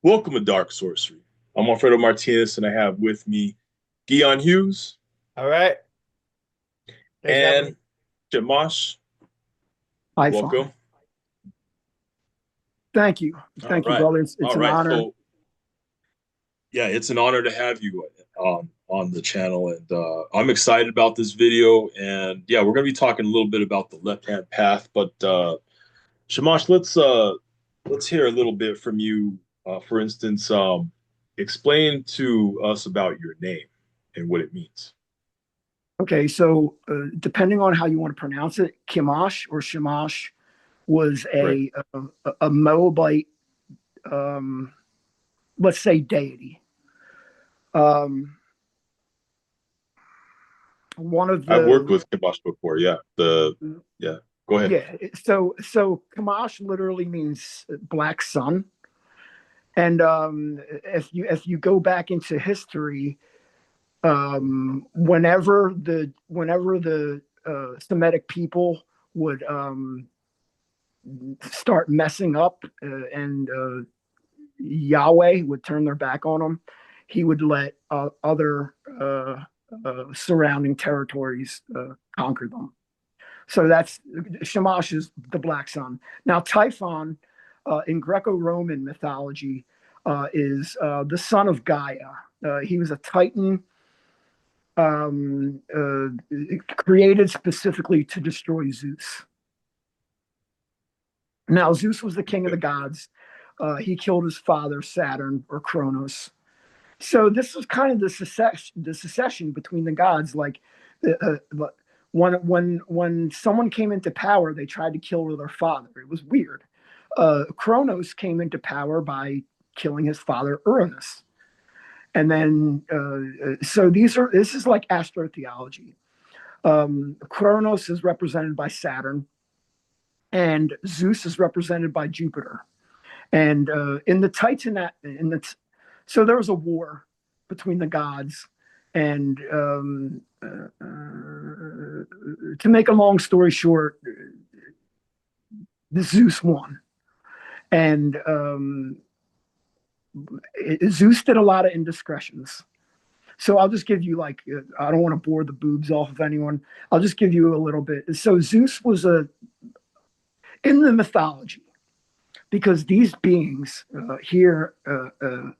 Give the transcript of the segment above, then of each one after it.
Welcome to Dark Sorcery. I'm Alfredo Martinez, and I have with me Guion Hughes All right. Thanks for having me. and Shemosh. Typhon. Welcome. Thank you. All Thank you, right. brother. It's All an right. honor. So, yeah, it's an honor to have you on the channel, and I'm excited about this video. And yeah, we're going to be talking a little bit about the left-hand path. But Shemosh, let's hear a little bit from you. For instance, explain to us about your name and what it means. Okay, so depending on how you want to pronounce it, Kimash or Shamash was Right. a Moabite, um, let's say, deity. Um, one of I've worked the with Kibosh before. Yeah. Go ahead. yeah. So Kimash literally means black sun, and if you go back into history, whenever the Semitic people would start messing up and Yahweh would turn their back on them, he would let other surrounding territories conquer them. So that's Shamash is the black sun. Now Typhon in Greco-Roman mythology is the son of Gaia. He was a Titan um, uh, created specifically to destroy Zeus. Now, Zeus was the king of the gods. He killed his father, Saturn or Kronos. So this was kind of the secession between the gods. Like when someone came into power, they tried to kill their father. It was weird. Kronos came into power by killing his father, Uranus. And then, so this is like astrotheology. Kronos is represented by Saturn, and Zeus is represented by Jupiter. And in the Titan, so there was a war between the gods, and to make a long story short, Zeus won, and Zeus did a lot of indiscretions. So I'll just give you like I don't want to bore the boobs off of anyone. I'll just give you a little bit. So Zeus was a in the mythology because these beings hear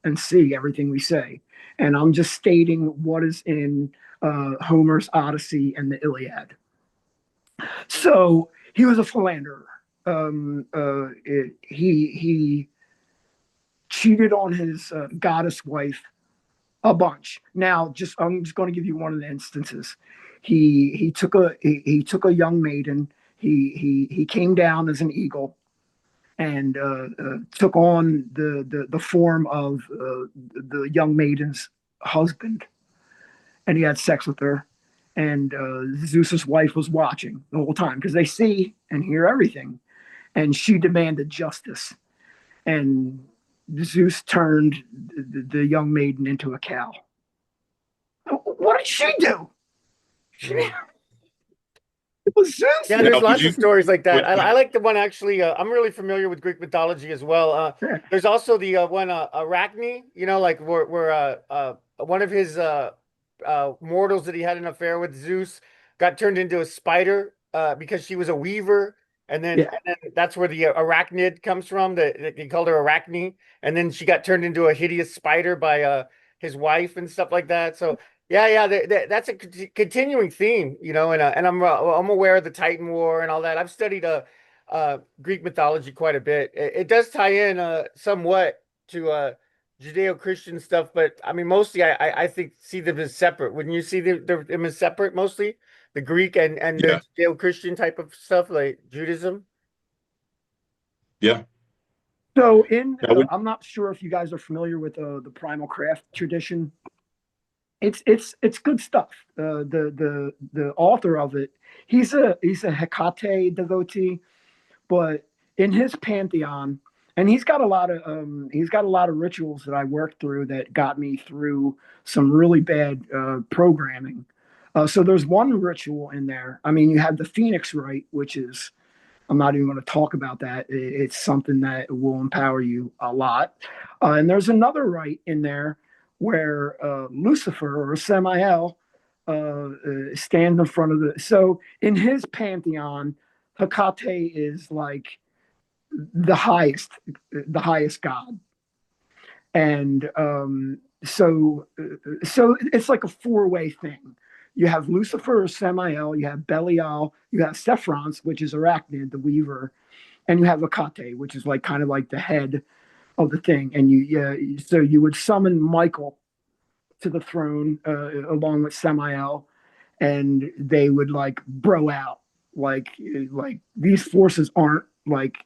and see everything we say, and I'm just stating what is in Homer's Odyssey and the Iliad. So he was a philanderer. He cheated on his goddess wife a bunch. Now, I'm just going to give you one of the instances. He took a young maiden. He came down as an eagle and took on the form of the young maiden's husband, and he had sex with her. And Zeus's wife was watching the whole time because they see and hear everything, and she demanded justice. And Zeus turned the young maiden into a cow. What did she do? It was Zeus. Yeah, Now, there's lots of stories like that. I like the one actually. I'm really familiar with Greek mythology as well. There's also the one Arachne. Like where one of his mortals that he had an affair with Zeus got turned into a spider because she was a weaver, and then Yeah. and then that's where the arachnid comes from. He called her Arachne, and then she got turned into a hideous spider by his wife and stuff like that. So yeah, that's a continuing theme, and I'm aware of the Titan War and all that. I've studied Greek mythology quite a bit. It does tie in somewhat to Judeo-Christian stuff, but I mean mostly I think see them as separate. Wouldn't you see them as separate mostly? The Greek and yeah, the Judeo-Christian type of stuff like Judaism? yeah. So Now, I'm not sure if you guys are familiar with the primal craft tradition. It's good stuff. The author of it, he's a Hecate devotee, but in his pantheon, and he's got a lot of rituals that I worked through that got me through some really bad programming. So there's one ritual in there. I mean, you have the Phoenix Rite, which is I'm not even going to talk about that. It's something that will empower you a lot. And there's another rite in there where Lucifer or Samael stands in front of the. So in his pantheon, Hecate is like the highest god, and so it's like a four-way thing. You have Lucifer or Samael, you have Belial, you have Sephrons, which is Arachnid, the weaver, and you have Hecate, which is like kind of like the head of the thing. And so you would summon Michael to the throne along with Samael, and they would like bro out like these forces aren't like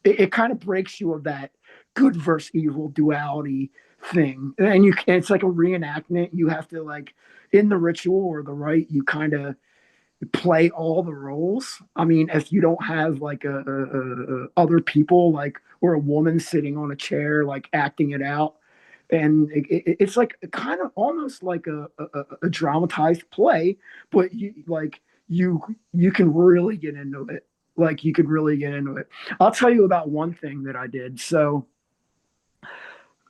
it kind of breaks you of that good versus evil duality thing. And it's like a reenactment. You have to like in the ritual or the rite, you kind of play all the roles. I mean, if you don't have like a other people like or a woman sitting on a chair like acting it out, and it's like kind of almost like a dramatized play, but you can really get into it. Like you could really get into it. I'll tell you about one thing that I did. So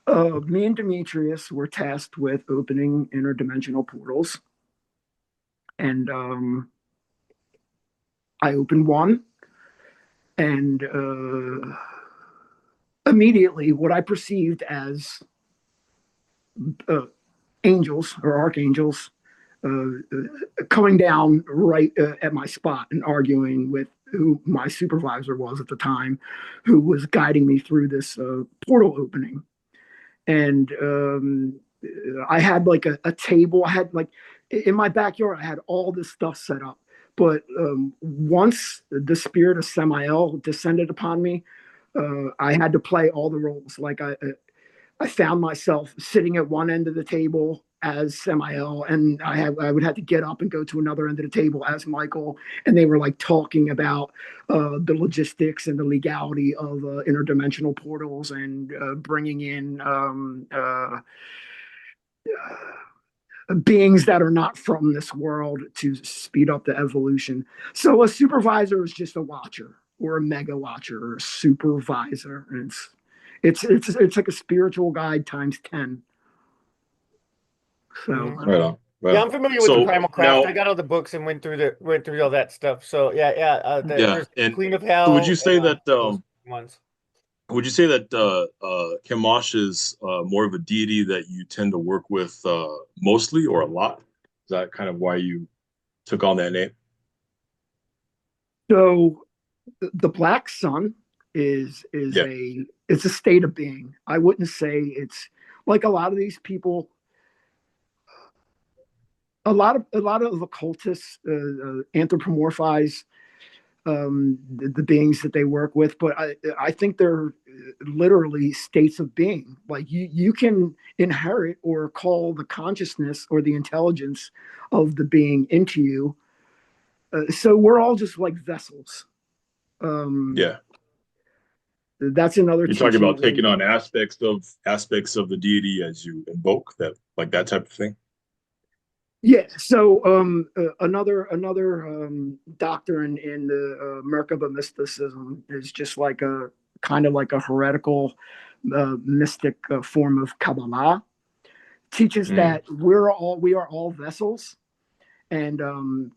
me and Demetrius were tasked with opening interdimensional portals, and I opened one, and immediately what I perceived as angels or archangels coming down right at my spot and arguing with who my supervisor was at the time, who was guiding me through this portal opening. And I had like a table. I had like in my backyard, I had all this stuff set up. But once the spirit of Samael descended upon me, I had to play all the roles. Like I found myself sitting at one end of the table as Samael, and I would have to get up and go to another end of the table as Michael, and they were like talking about the logistics and the legality of interdimensional portals and bringing in beings that are not from this world to speed up the evolution. So a supervisor is just a watcher or a mega watcher or a supervisor. And it's like a spiritual guide times 10. So right on. Right yeah, on. I'm familiar with the Primal Craft. I got all the books and went through all that stuff. So there's and Queen of Hell. so would you say and, that ones. would you say that Chemosh is more of a deity that you tend to work with mostly or a lot? Is that kind of why you took on that name? So the Black Sun is it's a state of being. I wouldn't say it's like a lot of these people. A lot of occultists anthropomorphize the beings that they work with, but I think they're literally states of being. Like you can inherit or call the consciousness or the intelligence of the being into you. So we're all just like vessels. Yeah. That's another. You're talking about taking on aspects of the deity as you invoke that, like that type of thing. Yeah. So another doctrine in the Merkaba mysticism is just like a kind of like a heretical mystic form of Kabbalah. Teaches that we are all vessels, and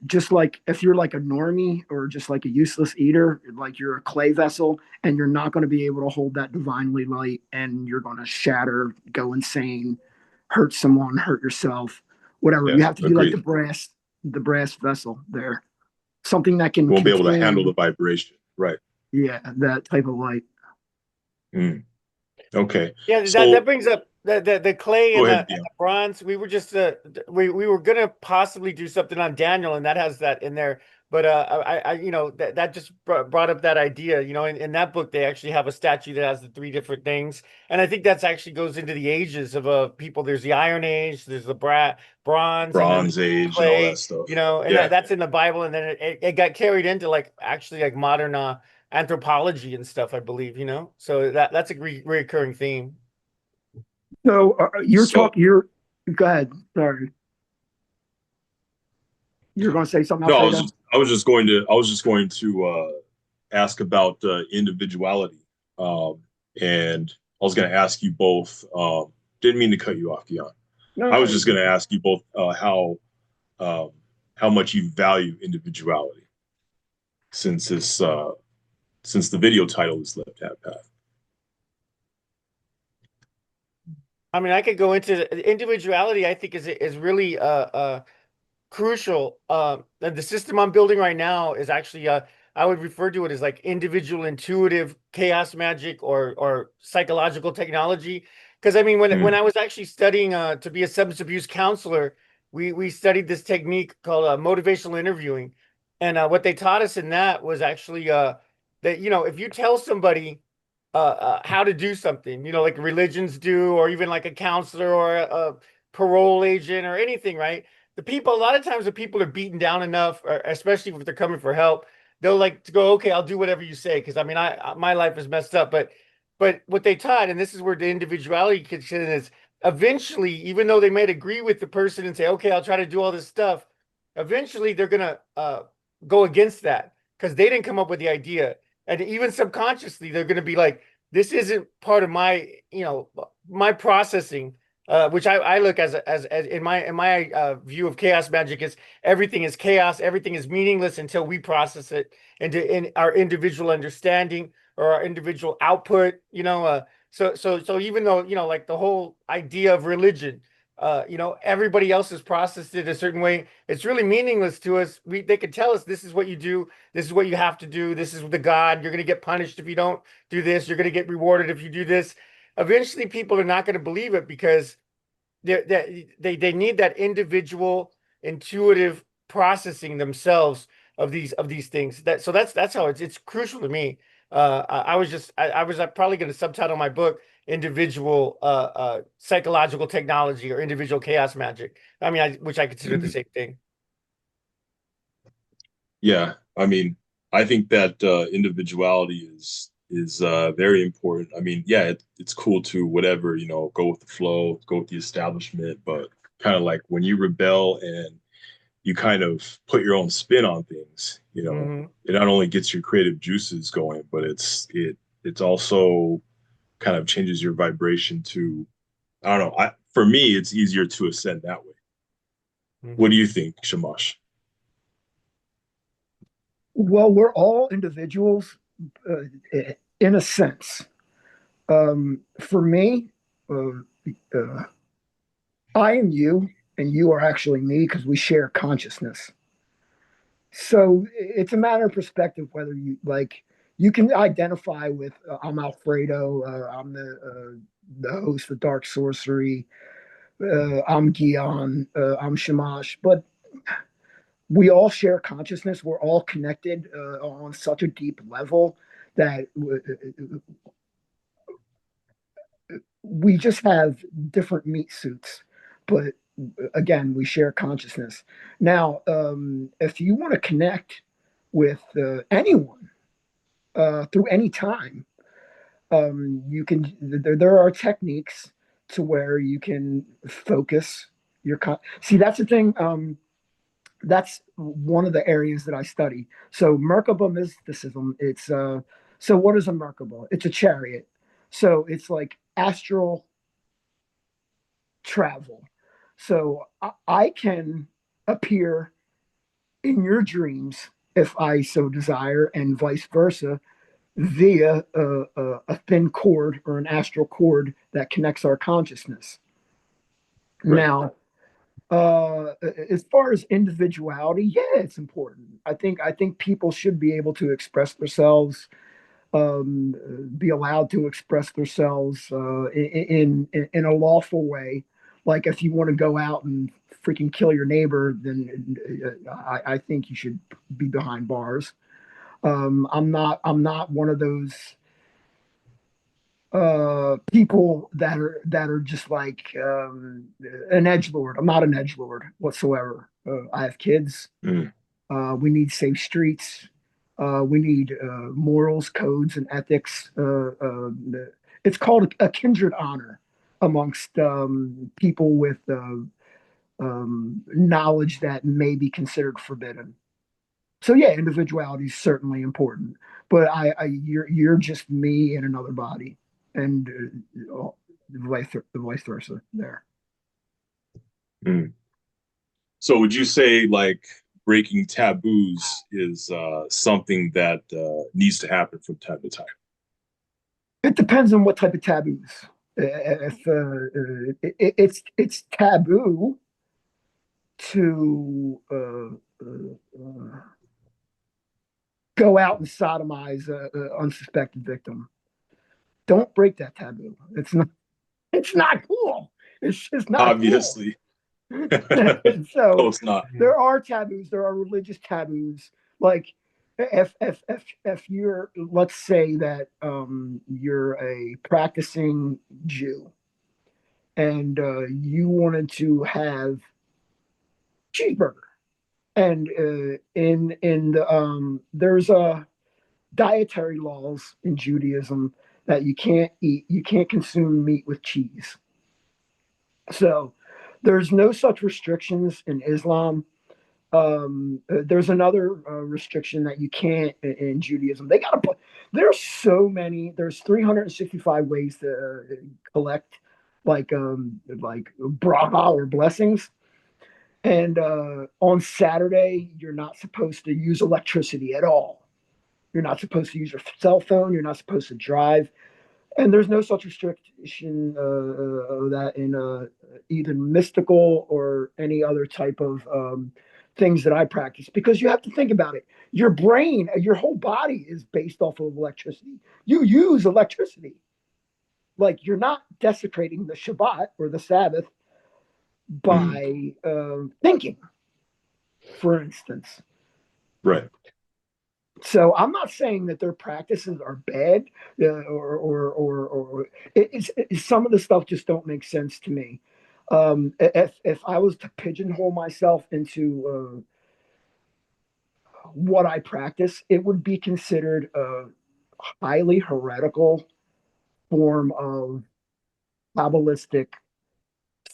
just like if you're like a normie or just like a useless eater, like you're a clay vessel, and you're not going to be able to hold that divinely light, and you're going to shatter, go insane, hurt someone, hurt yourself. Whatever. Yeah, You have to be agreed. like the brass vessel there. Something that can you won't be able to handle the vibration. Right. Yeah, that type of light. Okay. Yeah, so, that brings up the clay and ahead, the bronze. We were just we were gonna possibly do something on Daniel, and that has that in there. But I that just brought up that idea. In that book they actually have a statue that has the three different things, and I think that's actually goes into the ages of people. There's the Iron Age, there's the bronze Age, clay, and all that stuff. And that's in the Bible, and then it got carried into like actually like modern anthropology and stuff, I believe. So that's a recurring theme. So go ahead. Sorry. You're going to say something, No, Alfredo? I was just going to ask about individuality, and I was going to ask you both. Didn't mean to cut you off, Guion. No, I no, was just going to ask you both um, how much you value individuality, since this since the video title is Left Hand Path. I mean, I could go into individuality. I think is really crucial. And the system I'm building right now is actually I would refer to it as like individual intuitive chaos magic or psychological technology. Because I mean, when Mm, I was actually studying to be a substance abuse counselor, we studied this technique called motivational interviewing, and what they taught us in that was actually that if you tell somebody how to do something, like religions do, or even like a counselor or a parole agent or anything, right? A lot of times the people are beaten down enough, or especially if they're coming for help, they'll like to go, okay, I'll do whatever you say. Cause I mean, my life is messed up, but what they taught, and this is where the individuality kicks in, is eventually, even though they might agree with the person and say, okay, I'll try to do all this stuff, eventually they're going to go against that because they didn't come up with the idea. And even subconsciously, they're going to be like, this isn't part of my, my processing, which I look as in my view of chaos magic is everything is chaos, everything is meaningless until we process it into in our individual understanding or our individual output. So even though like the whole idea of religion, everybody else has processed it a certain way. It's really meaningless to us. They could tell us this is what you do, this is what you have to do, this is the God. You're going to get punished if you don't do this. You're going to get rewarded if you do this. Eventually, people are not going to believe it because they need that individual, intuitive processing themselves of these things. That's how it's crucial to me. I was probably going to subtitle my book individual psychological technology or individual chaos magic. I mean, which I consider the mhm. same thing. Yeah, I mean, I think that individuality is very important. I mean, yeah, it's cool to whatever, go with the flow, go with the establishment, but kind of like when you rebel and you kind of put your own spin on things, Hmm. it not only gets your creative juices going, but it's also kind of changes your vibration to, I don't know, for me it's easier to ascend that way. What do Hmm. you think, Shamash? well, we're all individuals in a sense. For me, uh, uh, I am you, and you are actually me because we share consciousness. So it's a matter of perspective whether you like. You can identify with I'm Alfredo. I'm the host of Dark Sorcery. I'm Guion. I'm Shemosh. But we all share consciousness. We're all connected on such a deep level that we just have different meat suits. But again, we share consciousness. Now, if you want to connect with anyone through any time, you can. There are techniques to where you can focus your. See, that's the thing. That's one of the areas that I study. So Merkaba mysticism. So what is a Merkaba? It's a chariot. So it's like astral travel. So I can appear in your dreams if I so desire, and vice versa, via a thin cord or an astral cord that connects our consciousness. Right. Now, as far as individuality, yeah, it's important. I think people should be able to express themselves, be allowed to express themselves in a lawful way. Like if you want to go out and freaking kill your neighbor, then I think you should be behind bars. I'm not one of those people that are just like an edge lord. I'm not an edge lord whatsoever. I have kids. Mm, We need safe streets. We need morals, codes, and ethics. It's called a kindred honor amongst people with knowledge that may be considered forbidden. So yeah, individuality is certainly important, but you're just me in another body, and vice versa there. Mm. So would you say like breaking taboos is something that needs to happen from time to time? It depends on what type of taboos. If it's taboo to go out and sodomize a unsuspected victim, don't break that taboo. It's not cool. It's just not cool. Obviously. So No, it's not. there are taboos. There are religious taboos. Like if you're, let's say that you're a practicing Jew and you wanted to have cheeseburger, and in the there's a dietary laws in Judaism that you can't consume meat with cheese. So there's no such restrictions in Islam. There's another restriction that you can't in Judaism. They gotta put. There's so many. There's 365 ways to collect like bracha or blessings. And on Saturday, you're not supposed to use electricity at all. You're not supposed to use your cell phone. You're not supposed to drive. And there's no such restriction that in either mystical or any other type of things that I practice, because you have to think about it. Your brain, your whole body is based off of electricity. You use electricity. Like you're not desecrating the Shabbat or the Sabbath by thinking, for instance. Right. So I'm not saying that their practices are bad, or some of the stuff just don't make sense to me. If I was to pigeonhole myself into what I practice, it would be considered a highly heretical form of Kabbalistic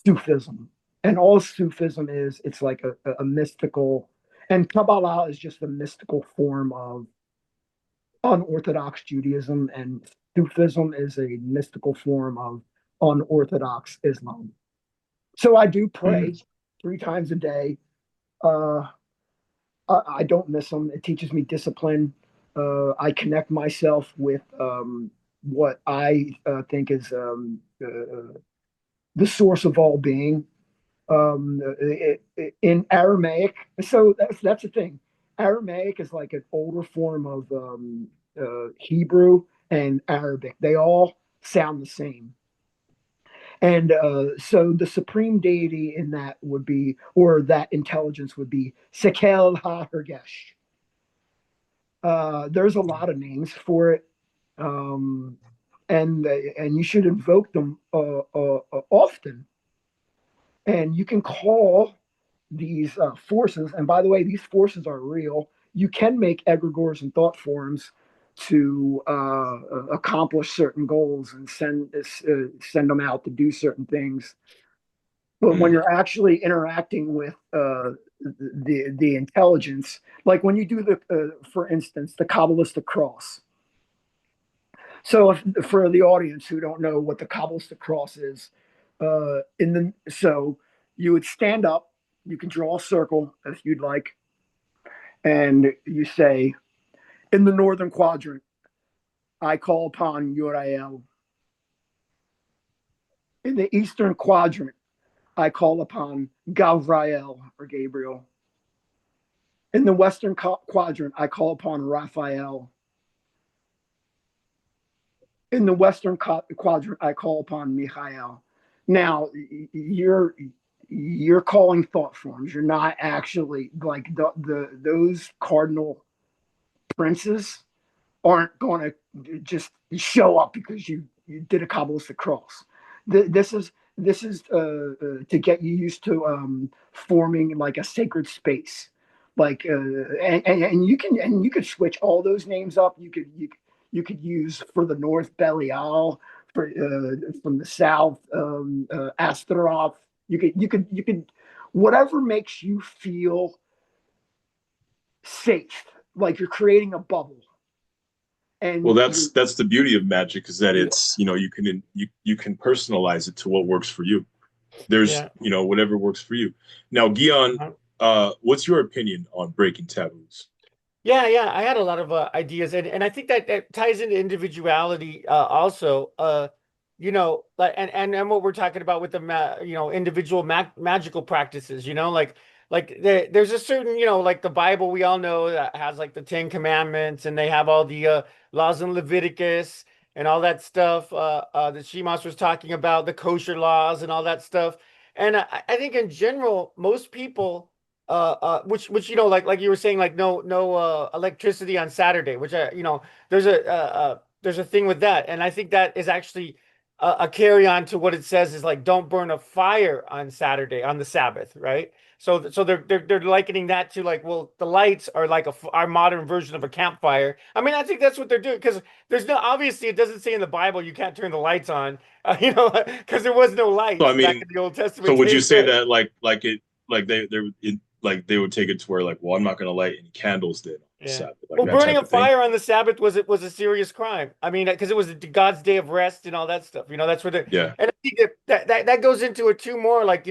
Sufism. And all Sufism is, it's like a mystical, and Kabbalah is just a mystical form of unorthodox Judaism, and Sufism is a mystical form of unorthodox Islam. So I do pray 3 times a day. Uh, I don't miss them. It teaches me discipline. I connect myself with what I think is the source of all being. In Aramaic, so that's the thing. Aramaic is like an older form of Hebrew and Arabic. They all sound the same. And so the supreme deity in that would be, or that intelligence would be, Sekel HaHergesh. There's a lot of names for it, and you should invoke them often. And you can call these forces. And by the way, these forces are real. You can make egregores and thought forms to accomplish certain goals and send them out to do certain things. But when you're actually interacting with the intelligence, like when you do for instance, the Kabbalistic cross. So for the audience who don't know what the Kabbalistic cross is, so you would stand up. You can draw a circle if you'd like, and you say, in the northern quadrant, I call upon Uriel. In the eastern quadrant, I call upon Gavriel or Gabriel. In the western quadrant, I call upon Raphael. In the western quadrant, I call upon Michael. Now, you're calling thought forms. You're not actually like those cardinal princes aren't going to just show up because you did a Kabbalistic cross. This is to get you used to forming like a sacred space, like and you could switch all those names up. You could use for the north Belial, for from the south Astaroth. You could whatever makes you feel safe, like you're creating a bubble. Well, And that's the beauty of magic, is that yeah, it's, you can personalize it to what works for you. There's, Yeah. whatever works for you. Now, Guion, Uh-huh. what's your opinion on breaking taboos? Yeah, yeah, I had a lot of ideas, and I think that that ties into individuality also. Like and what we're talking about with the individual magical practices. There's a certain like the Bible we all know that has like the Ten Commandments, and they have all the laws in Leviticus and all that stuff that Shemosh was talking about, the kosher laws and all that stuff. And I think in general, most people which like you were saying, like no electricity on Saturday, which there's a thing with that, and I think that is actually a carry on to what it says is like don't burn a fire on Saturday on the Sabbath, right? So they're likening that to like, well, the lights are like our modern version of a campfire. I mean, I think that's what they're doing, because there's no, obviously it doesn't say in the Bible you can't turn the lights on, because there was no So I lights back mean, in the Old so Testament would you days. say that they would take it to where, like, well, I'm not going to light any candles then on the Yeah. Sabbath, like Well, that burning type a of thing? fire on the Sabbath was a serious crime. I mean, because it was God's day of rest and all that stuff. That's where Yeah. and I think that goes into it too more. Like,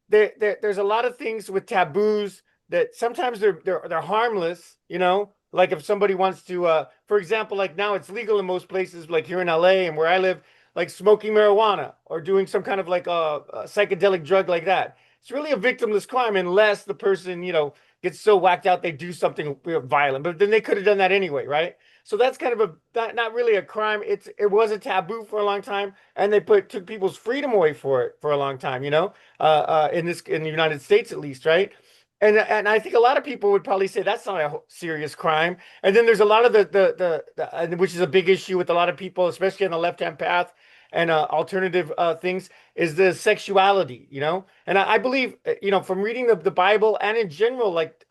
there's a lot of things with taboos that sometimes they're harmless. Like if somebody wants to, for example, like now it's legal in most places, like here in LA and where I live, like smoking marijuana or doing some kind of like a psychedelic drug like that. It's really a victimless crime unless the person, gets so whacked out they do something violent, but then they could have done that anyway, right? So that's kind of not really a crime. It was a taboo for a long time, and they took people's freedom away for it for a long time, in the United States at least, right? And I think a lot of people would probably say that's not a serious crime. And then there's a lot of and which is a big issue with a lot of people, especially on the left-hand path and alternative things, is the sexuality, And I believe, from reading the Bible and in general, like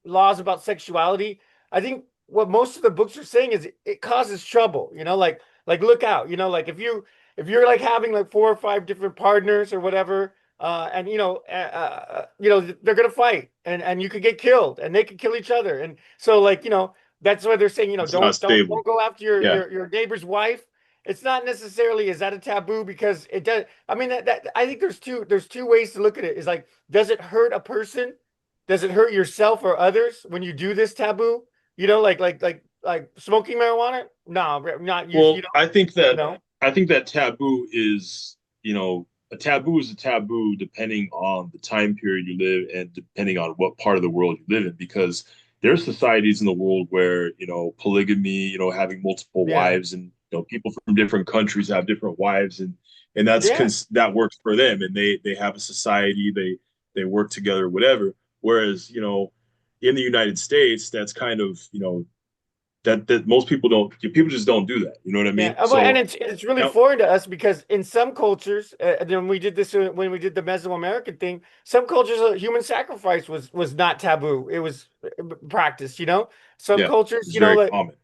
laws about sexuality, I think what most of the books are saying is it causes trouble, like look out, like if you're like having like 4 or 5 different partners or whatever, and they're gonna fight, and you could get killed, and they could kill each other, and so like that's why they're saying It's not don't stable. go after Yeah. your neighbor's wife. It's not necessarily, is that a taboo, because it does. I mean, that I think there's two ways to look at it. Is like, does it hurt a person? Does it hurt yourself or others when you do this taboo? Like smoking marijuana? No, not usually. Well, I think that No. taboo is, a taboo is a taboo depending on the time period you live and depending on what part of the world you live in, because there's societies in the world where, polygamy, having multiple Yeah. wives, and people from different countries have different wives, and Yeah. that works for them, and they have a society, they work together, whatever. Whereas, in the United States, that's kind of, that most people just don't do that. You know what I Yeah, mean? and So it's really now, foreign to us, because in some cultures, and then we did this when we did the Mesoamerican thing. Some cultures, human sacrifice was not taboo; it was practiced. Some yeah, cultures, it's very like common.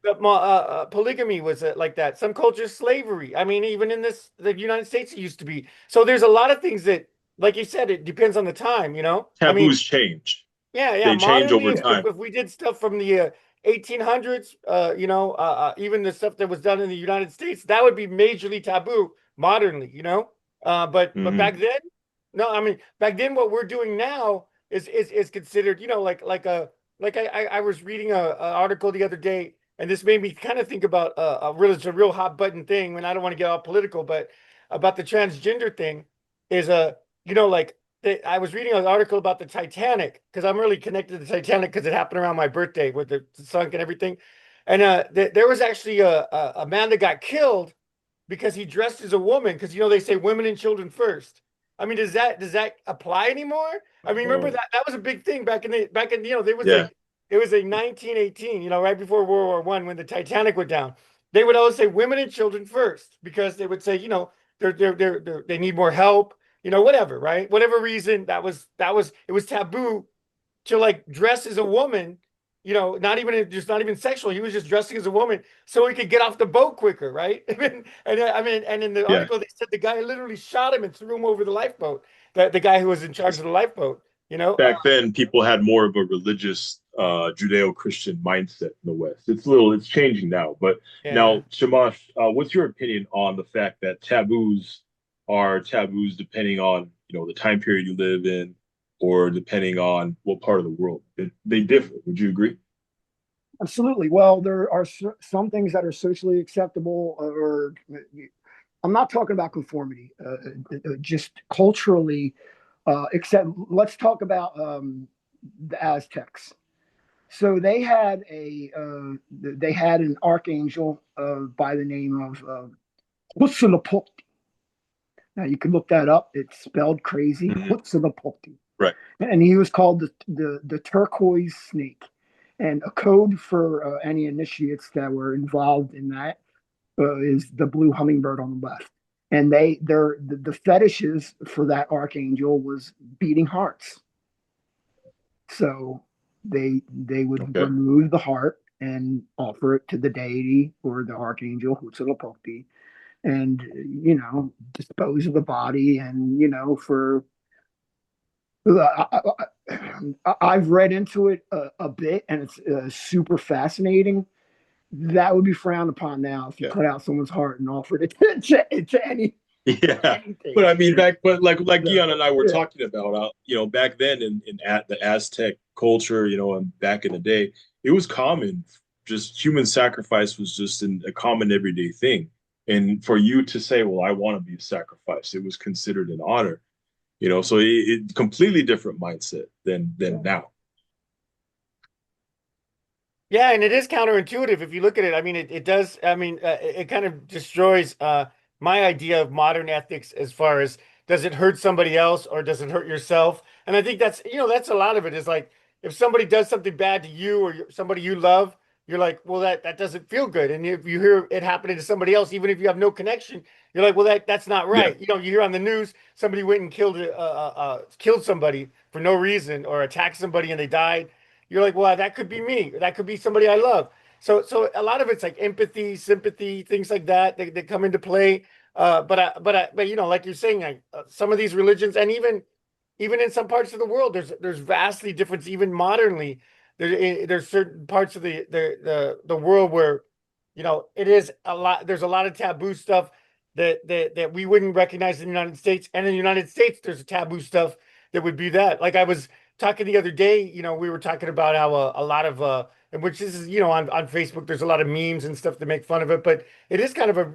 polygamy was like that. Some cultures, slavery. I mean, even in the United States, it used to be. So there's a lot of things that, like you said, it depends on the time. I mean, Taboos change. yeah, yeah. They change Modernly, over if, time. if we did stuff from the 1800s, even the stuff that was done in the United States, that would be majorly taboo modernly, but Hmm. back then, no. I mean, back then, what we're doing now is considered, like I was reading a article the other day, and this made me kind of think about it's a real hot button thing. When I don't want to get all political, but about the transgender thing is like I was reading an article about the Titanic, because I'm really connected to the Titanic because it happened around my birthday with the sunk and everything. And there was actually a man that got killed because he dressed as a woman, because they say women and children first. I mean, does that apply anymore? I mean, remember Oh, that was a big thing back in there was yeah, a it was a 1918, right before World War I, when the Titanic went down. They would always say women and children first, because they would say, they need more help, whatever, right? Whatever reason, it was taboo to like dress as a woman, not even sexual. He was just dressing as a woman so he could get off the boat quicker, right? And in the yeah. article they said the guy literally shot him and threw him over the lifeboat. The guy who was in charge of the lifeboat. Back then, people had more of a religious Judeo-Christian mindset in the West. It's changing now. But Yeah. now, Shamash, what's your opinion on the fact that taboos are taboos depending on, the time period you live in, or depending on what part of the world they differ? Would you agree? Absolutely. Well, there are some things that are socially acceptable, or I'm not talking about conformity, just culturally. Except, let's talk about the Aztecs. So they had an archangel by the name of Huitzilopochtli. Now you can look that up. It's spelled crazy, Hmm. Huitzilopochtli, Right. and he was called the turquoise snake. And a code for any initiates that were involved in that is the blue hummingbird on the left. And the fetishes for that archangel was beating hearts. So they would Okay. remove the heart and offer it to the deity or the archangel Huitzilopochtli, and dispose of the body. And for I've read into it a bit, and it's super fascinating. That would be frowned upon now if you Yeah. cut out someone's heart and offered it to Yeah. anything. But I mean, but like So, Guion and I were yeah, talking about, back then in at the Aztec culture, and back in the day, it was common. Just human sacrifice was just a common everyday thing. And for you to say, well, I want to be sacrificed, it was considered an honor. So it completely different mindset than yeah. now. Yeah, and it is counterintuitive if you look at it. I mean, it does. I mean, it kind of destroys my idea of modern ethics as far as does it hurt somebody else or does it hurt yourself? And I think that's a lot of it is like if somebody does something bad to you or somebody you love, you're like, well, that doesn't feel good. And if you hear it happening to somebody else, even if you have no connection, you're like, well, that's not Yeah. right. You hear on the news somebody went and killed somebody for no reason or attacked somebody and they died. You're like, well, that could be me. That could be somebody I love. So a lot of it's like empathy, sympathy, things like that that come into play. But like you're saying, like, some of these religions, and even in some parts of the world, there's vastly difference. Even modernly, there's certain parts of the world where, it is a lot. There's a lot of taboo stuff that we wouldn't recognize in the United States, and in the United States, there's a taboo stuff that would be that. Like I was talking the other day, we were talking about how a lot of and which is on Facebook, there's a lot of memes and stuff to make fun of it, but it is kind of a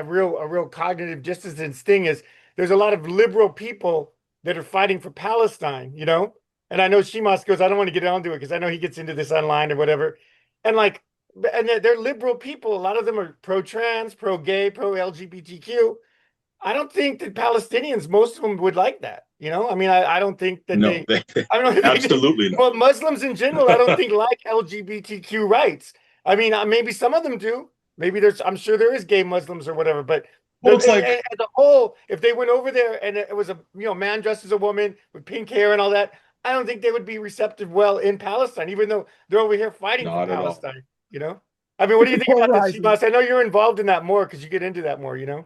real cognitive dissonance thing. Is there's a lot of liberal people that are fighting for Palestine. And I know Shemosh goes, I don't want to get onto it because I know he gets into this online or whatever, and like, and they're liberal people. A lot of them are pro-trans, pro-gay, pro-LGBTQ. I don't think that Palestinians, most of them would like that. I mean, I don't think that No, I don't think absolutely not. well, Muslims in general, I don't think like LGBTQ rights. I mean, maybe some of them do. Maybe I'm sure there is gay Muslims or whatever, but Well, it's like, as a whole, if they went over there and it was a man dressed as a woman with pink hair and all that, I don't think they would be receptive well in Palestine, even though they're over here fighting for not at all. Palestine. You know, I mean, what do It's you a think about this, polarizing. Shimas? I know you're involved in that more because you get into that more. Yeah,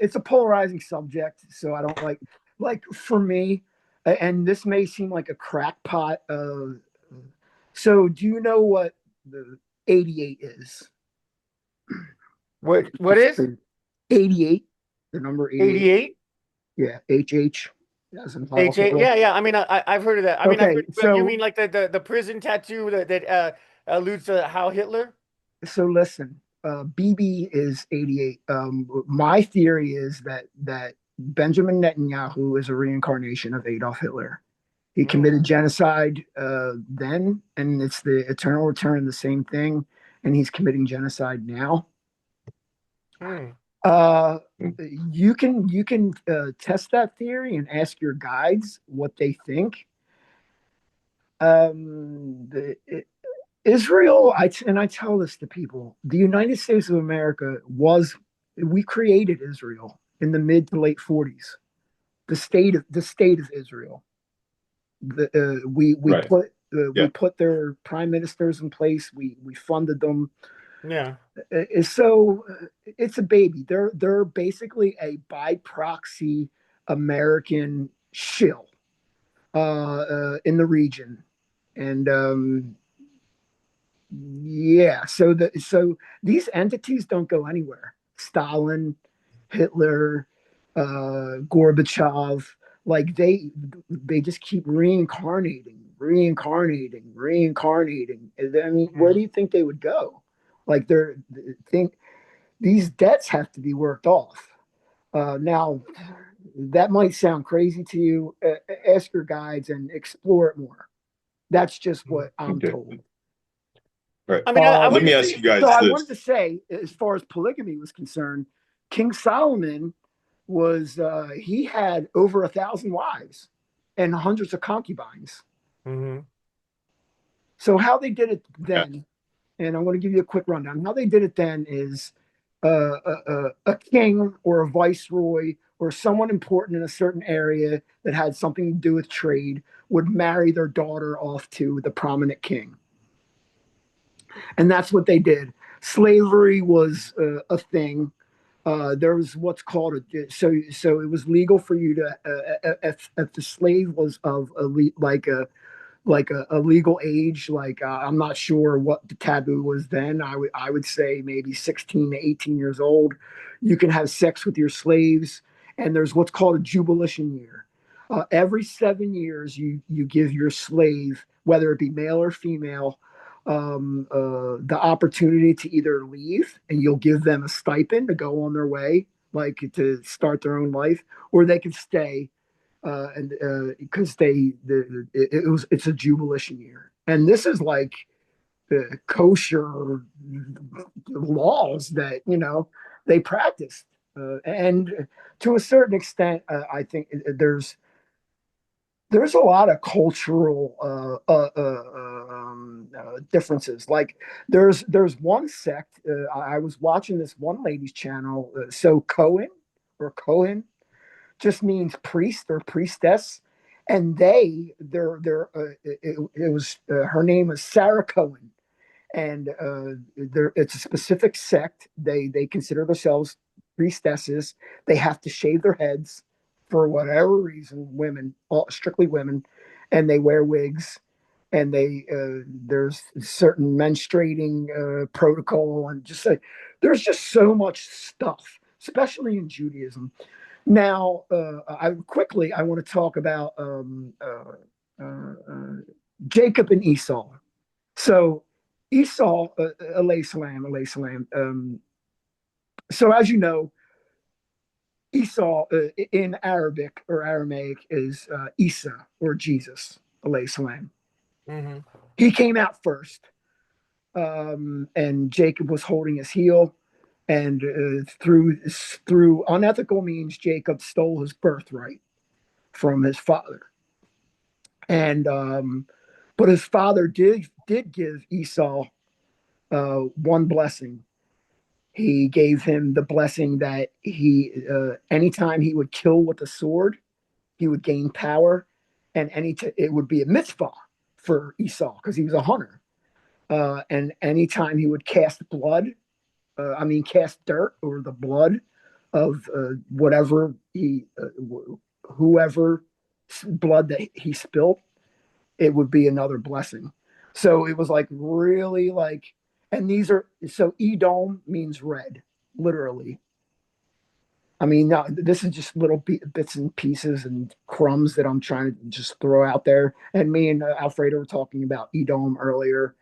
it's a polarizing subject. So I don't like for me, and this may seem like a crackpot. So do you know what the 88 is? What is 88, the number 88. 88? Yeah, HH as in AJ, hospital. yeah, yeah. I mean, I've heard of that. I mean, I've Okay, heard. But you mean like the prison tattoo that alludes to Heil Hitler? so listen, BB is 88. My theory is that Benjamin Netanyahu is a reincarnation of Adolf Hitler. He committed Mm. genocide then, and it's the eternal return, the same thing, and he's committing genocide now. Mm. Uh, you can test that theory and ask your guides what they think. Israel, I tell this to people, the United States of America we created Israel in the mid to late 40s. The state of Israel. We Right. we Yeah. put their prime ministers in place. We funded them. Yeah. So it's a baby. They're basically a by proxy American shill in the region, and Yeah. So these entities don't go anywhere. Stalin, Hitler, Gorbachev, like they just keep reincarnating. I mean, where do you think they would go? Like think these debts have to be worked off. Now, that might sound crazy to you. Ask your guides and explore it more. That's just what I'm Okay. told. Right. I mean, I Let would me just ask say, you guys So I wanted this. to say, as far as polygamy was concerned, King Solomon was he had over 1,000 wives and hundreds of concubines. Mhm. So how they did it Yeah. then, and I'm going to give you a quick rundown. How they did it then is a king or a viceroy or someone important in a certain area that had something to do with trade would marry their daughter off to the prominent king. And that's what they did. Slavery was a thing. There was what's called so it was legal for you to if the slave was of a legal age. I'm not sure what the taboo was then. I would say maybe 16 to 18 years old. You can have sex with your slaves, and there's what's called a jubilation year. Every 7 years, you give your slave, whether it be male or female, the opportunity to either leave, and you'll give them a stipend to go on their way, like to start their own life, or they can stay and because it's a jubilation year, and this is like the kosher laws that they practiced, and to a certain extent, I think there's a lot of cultural differences. Like there's one sect. I was watching this one lady's channel. So Cohen just means priest or priestess, and it was her name is Sarah Cohen, and it's a specific sect. They consider themselves priestesses. They have to shave their heads for whatever reason. Women, strictly women, and they wear wigs. And there's certain menstruating protocol, and just like there's just so much stuff, especially in Judaism. Now, I want to talk about uh, Jacob and Esau. So Esau, alayhi salam, alayhi salam. So as you know, Esau in Arabic or Aramaic is Isa or Jesus, alayhi salam. Mhm. He came out first, and Jacob was holding his heel. And through unethical means, Jacob stole his birthright from his father. And but his father did give Esau one blessing. He gave him the blessing that anytime he would kill with a sword, he would gain power, and it would be a mitzvah for Esau because he was a hunter. And anytime he would cast blood, cast dirt or the blood of whatever whoever blood that he spilled, it would be another blessing. So it was like really like, and these are so Edom means red, literally. I mean, now this is just little bits and pieces and crumbs that I'm trying to just throw out there. And me and Alfredo were talking about Edom earlier,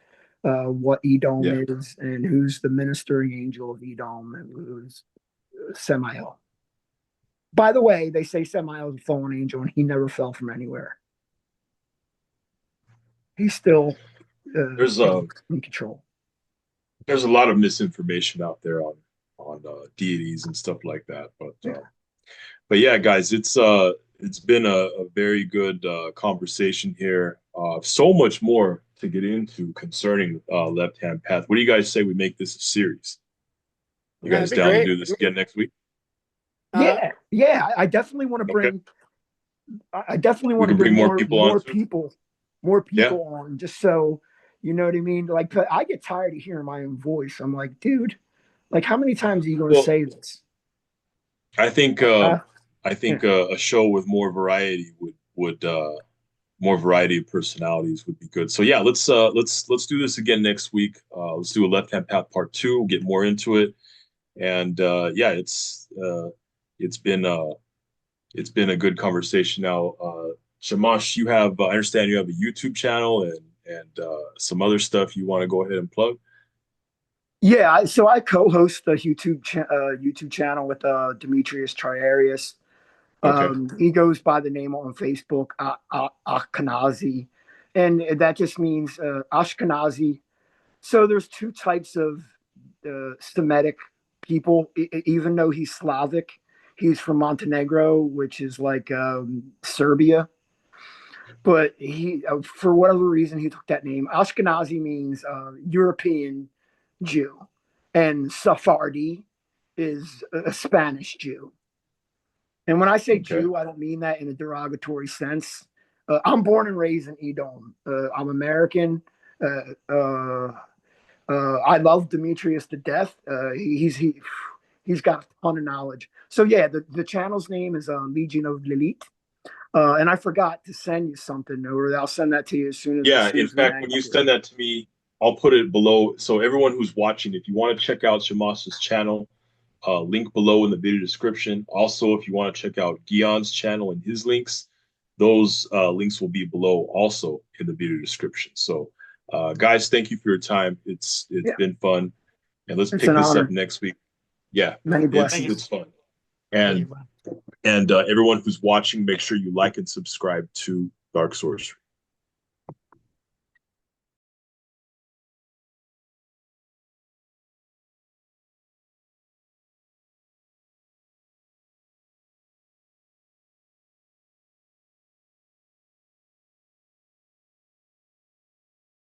what Edom Yeah. is, and who's the ministering angel of Edom, and who's Semiel. By the way, they say Semiel is a fallen angel, and he never fell from anywhere. He's still There's in control. there's a lot of misinformation out there on deities and stuff like that. Yeah. But yeah, guys, it's been a very good conversation here. So much more to get into concerning left hand path. What do you guys say we make this a series? You That'd guys be down to great. do this again next week? Uh-huh. Yeah. I definitely want to Okay, bring. I definitely we want to can bring bring more people on too. more Yeah. people on, just so you know what I mean. Like, I get tired of hearing my own voice. I'm like, dude, like, how many times are you going to Well, say this? I think Uh, I yeah, think a show with more variety would more variety of personalities would be good. So yeah, let's do this again next week. Let's do a Left Hand Path Part 2. We'll get more into it. And yeah, it's been a good conversation now. Shemosh, you have I understand you have a YouTube channel and some other stuff you want to go ahead and plug. Yeah, so I co-host the YouTube channel with Demetrius Triarius. Okay. He goes by the name on Facebook, Ashkenazi, and that just means Ashkenazi. So there's two types of Semitic people. Even though he's Slavic, he's from Montenegro, which is like Serbia. But he, for whatever reason, he took that name. Ashkenazi means European Jew, and Sephardi is a Spanish Jew. And when I say Okay. Jew, I don't mean that in a derogatory sense. I'm born and raised in Edom. I'm American. I love Demetrius to death. He's got a ton of knowledge. So yeah, the channel's name is Legion of Lilith. And I forgot to send you something, or I'll send that to you as soon as. Yeah, in fact, when you send that to me, I'll put it below. So everyone who's watching, if you want to check out Shemosh's channel, link below in the video description. Also, if you want to check out Guion's channel and his links, those links will be below also in the video description. So, guys, thank you for your time. It's been fun, and let's pick this up next week. Yeah, many blessings. It's fun. And everyone who's watching, make sure you like and subscribe to Dark Sorcery.